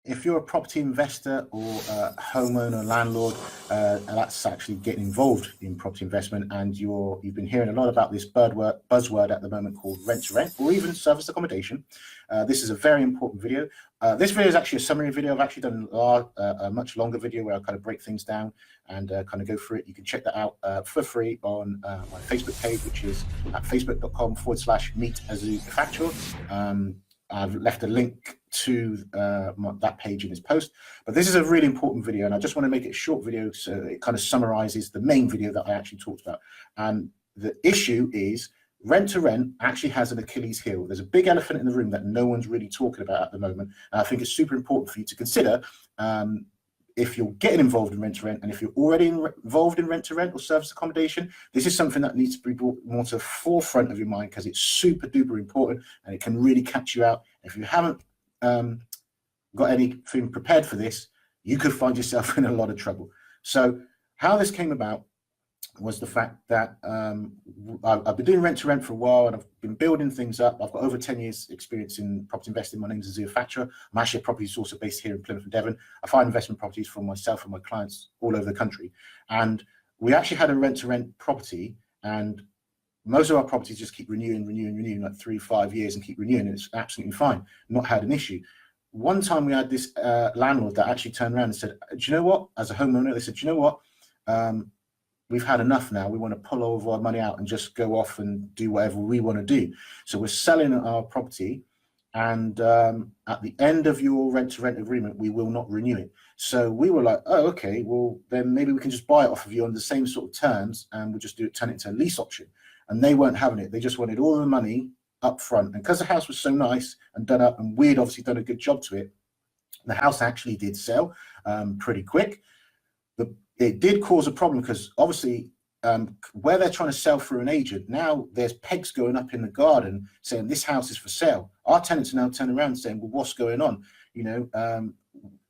if you're a property investor or a homeowner, landlord, that's actually getting involved in property investment, and you've been hearing a lot about this buzzword at the moment called rent to rent, or even service accommodation, this is a very important video. This video is actually a summary video. I've actually done a much longer video where I kind of break things down and kind of go through it. You can check that out for free on my Facebook page, which is at facebook.com/meetazufactual. I've left a link to that page in this post, but this is a really important video, and I just want to make it a short video so it kind of summarizes the main video that I actually talked about. And the issue is rent to rent actually has an Achilles heel. There's a big elephant in the room that no one's really talking about at the moment, and I think it's super important for you to consider if you're getting involved in rent to rent, and if you're already involved in rent to rent or service accommodation. This is something that needs to be brought more to the forefront of your mind, because it's super duper important and it can really catch you out. If you haven't got anything prepared for this, you could find yourself in a lot of trouble. So how this came about was the fact that I've been doing rent to rent for a while, and I've been building things up. I've got over 10 years experience in property investing. My name is Azure Facturer. I'm actually a property sourcer based here in Plymouth and Devon. I find investment properties for myself and my clients all over the country. And we actually had a rent to rent property, and most of our properties just keep renewing like 3-5 years and keep renewing, and it's absolutely fine. Not had an issue. One time we had this landlord that actually turned around and said, do you know what, as a homeowner, they said, do you know what, we've had enough now. We want to pull all of our money out and just go off and do whatever we want to do. So we're selling our property, and at the end of your rent to rent agreement, we will not renew it. So we were like, oh, okay, well, then maybe we can just buy it off of you on the same sort of terms, and we'll just turn it into a lease option. And they weren't having it. They just wanted all the money up front. And because the house was so nice and done up, and we'd obviously done a good job to it, the house actually did sell pretty quick. It did cause a problem, because obviously where they're trying to sell through an agent, now there's pegs going up in the garden saying this house is for sale. Our tenants are now turning around and saying, well, what's going on? You know,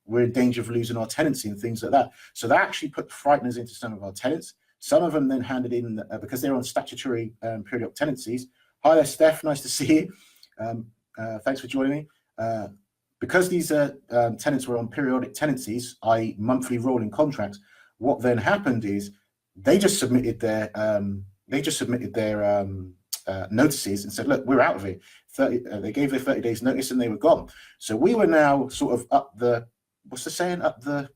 we're in danger of losing our tenancy and things like that. So that actually put frighteners into some of our tenants. Some of them then handed in, because they're on statutory periodic tenancies. Hi there, Steph, nice to see you. Thanks for joining me. Because these tenants were on periodic tenancies, i.e. monthly rolling contracts, what then happened is they just submitted their notices and said, look, we're out of it. They gave their 30 days notice and they were gone. So we were now sort of up the, what's the saying, up the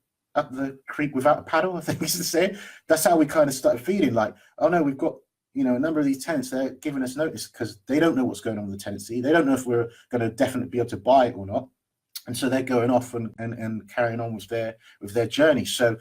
creek without a paddle, I think is the saying. That's how we kind of started feeling like, oh no, we've got, you know, a number of these tenants, they're giving us notice because they don't know what's going on with the tenancy. They don't know if we're going to definitely be able to buy it or not. And so they're going off and carrying on with their journey. So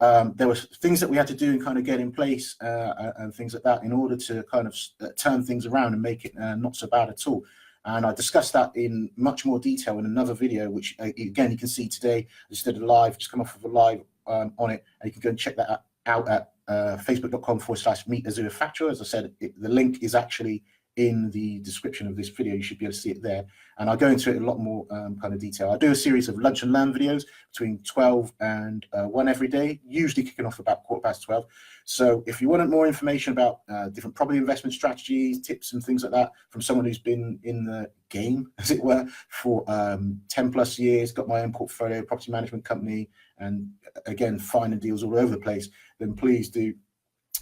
there were things that we had to do and kind of get in place and things like that in order to kind of turn things around and make it not so bad at all. And I discussed that in much more detail in another video, which again, you can see today. I just did a live, just come off of a live on it, and you can go and check that out at facebook.com/meetazufactual. As I said, the link is actually in the description of this video. You should be able to see it there, and I'll go into it in a lot more kind of detail. I do a series of lunch and learn videos between 12 and 1 every day, usually kicking off about 12:15. So if you wanted more information about different property investment strategies, tips and things like that from someone who's been in the game, as it were, for 10 plus years, got my own portfolio, property management company, and again, finding deals all over the place, then please do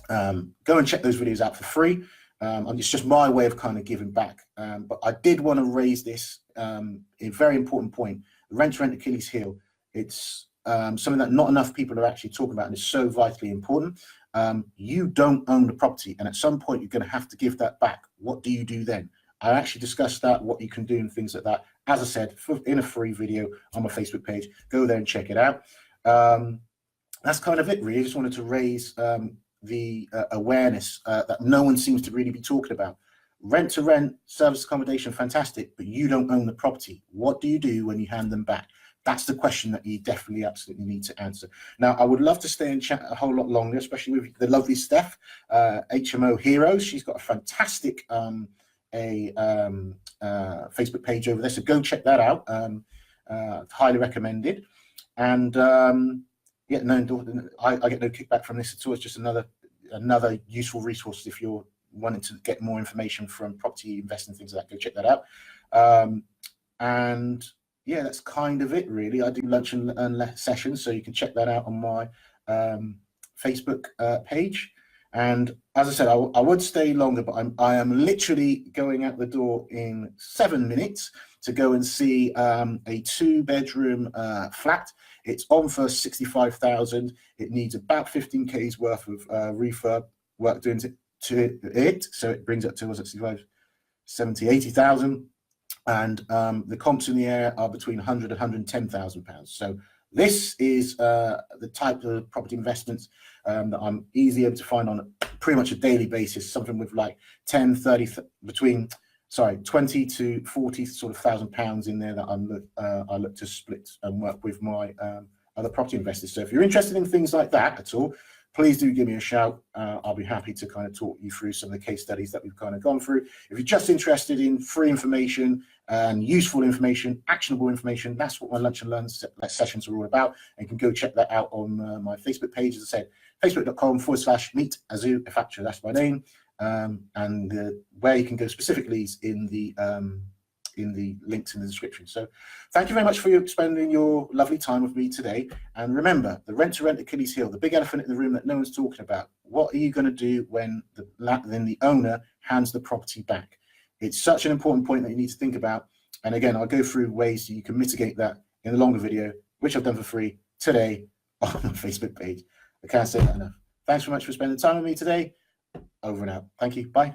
go and check those videos out for free. And it's just my way of kind of giving back. But I did want to raise this, a very important point, rent to rent Achilles heel. It's something that not enough people are actually talking about, and it's so vitally important. You don't own the property, and at some point you're going to have to give that back. What do you do then? I actually discussed that, what you can do and things like that. As I said, in a free video on my Facebook page, go there and check it out. That's kind of it, really. I just wanted to raise the awareness that no one seems to really be talking about. Rent to rent, service accommodation, fantastic, but you don't own the property. What do you do when you hand them back? That's the question that you definitely absolutely need to answer. Now, I would love to stay and chat a whole lot longer, especially with the lovely Steph, HMO Heroes. She's got a fantastic Facebook page over there, so go check that out. Highly recommended. And yeah, no, I get no kickback from this at all. It's just another useful resource if you're wanting to get more information from property investing, things like that. Go check that out. And yeah, that's kind of it, really. I do lunch and learn sessions, so you can check that out on my Facebook page. And as I said, I would stay longer, but I am literally going out the door in 7 minutes to go and see a 2-bedroom flat. It's on for 65,000. It needs about 15K's worth of refurb work doing to it, so it brings it to, was it 65, 70, 80,000. And the comps in the area are between 100 and 110,000 pounds. So this is the type of property investments that I'm easily able to find on pretty much a daily basis, something with like 10, 30, between, sorry, 20 to 40 sort of £1,000 in there that I look to split and work with my other property investors. So if you're interested in things like that at all, please do give me a shout. I'll be happy to kind of talk you through some of the case studies that we've kind of gone through. If you're just interested in free information and useful information, actionable information, that's what my lunch and learn sessions are all about. And you can go check that out on my Facebook page. As I said, facebook.com/meet Azu Efacture, that's my name. And where you can go specifically is in the links in the description. So thank you very much for spending your lovely time with me today. And remember, the rent to rent Achilles heel, the big elephant in the room that no one's talking about. What are you going to do when the owner hands the property back? It's such an important point that you need to think about. And again, I'll go through ways you can mitigate that in a longer video, which I've done for free today on my Facebook page. I can't say that enough. Thanks very much for spending time with me today. Over and out. Thank you. Bye.